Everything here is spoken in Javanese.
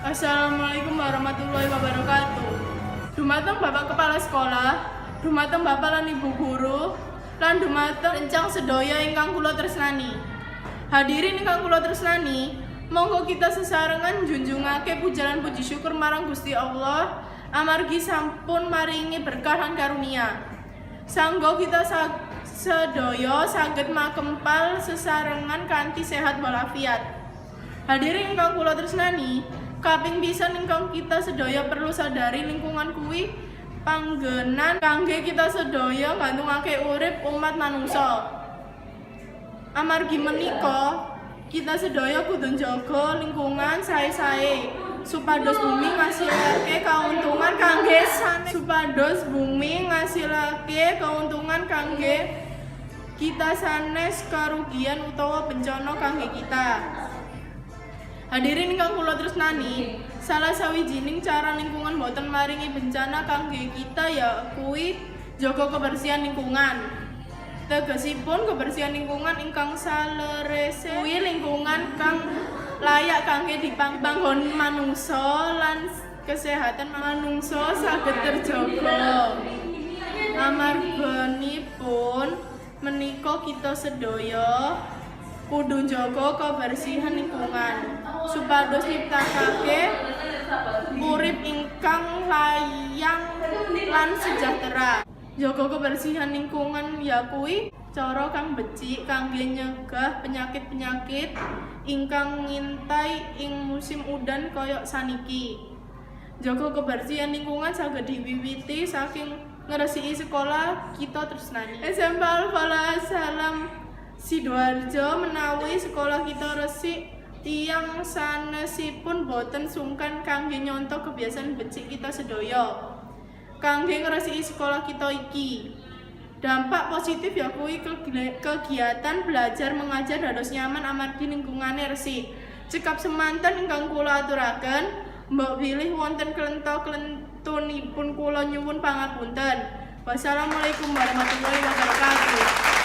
Assalamualaikum warahmatullahi wabarakatuh. Dumateng Bapak Kepala Sekolah, dumateng Bapak lan Ibu Guru, lan dumateng rencang sedaya ingkang kula tresnani. Hadirin ingkang kula tresnani, monggo kita sesarengan junjungake puja lan puji syukur marang Gusti Allah amargi sampun maringi berkah lan karunia. Sanggo kita sedaya saged makempal sesarengan kanthi sehat walafiat. Hadirin ingkang kula tresnani, kaping pisan ingkang kita sedaya perlu sadari lingkungan kuwi panggenan kangge kita sedaya nggantungake urip umat manungsa. Amargi menika kita sedaya kudu njaga lingkungan sae-sae supados bumi ngasilake kauntungan kangge kita sanes karugian utawa bencana kangge kita. Hadirin ingkang kula tresnani, salah sawijining cara lingkungan boten maringi bencana kangge kita ya kuwi jaga kebersihan lingkungan. Tegesipun kebersihan lingkungan ingkang salerese kuwi lingkungan kang layak kangge dipanggon manungsa lan kesehatan manungsa saged terjaga. Amarganipun menika kita sedaya kudu njaga kebersihan lingkungan supados nyiptakake urip ingkang layang lan sejahtera. Jaga kebersihan lingkungan ya kuwi cara kang becik kangge nyegah penyakit-penyakit ingkang ngintai ing musim udan kaya saniki. Jaga kebersihan lingkungan saged diwiwiti saking ngresiki sekolah kita tresnani. SMP Al-Falah Salam Sidoarjo menawi sekolah kita resik tiyang sanesipun boten sungkan kangge nyontoh kebiasaan becik kita sedaya kangge ngresiki sekolah kita iki. Dampak positif ya kuwi kegiatan belajar mengajar dados nyaman amargi lingkungane resik. Cekap semanten ingkang kula aturaken, mbok bilih wonten klentho-klentunipun kula nyuwun pangapunten. Wassalamualaikum warahmatullahi wabarakatuh.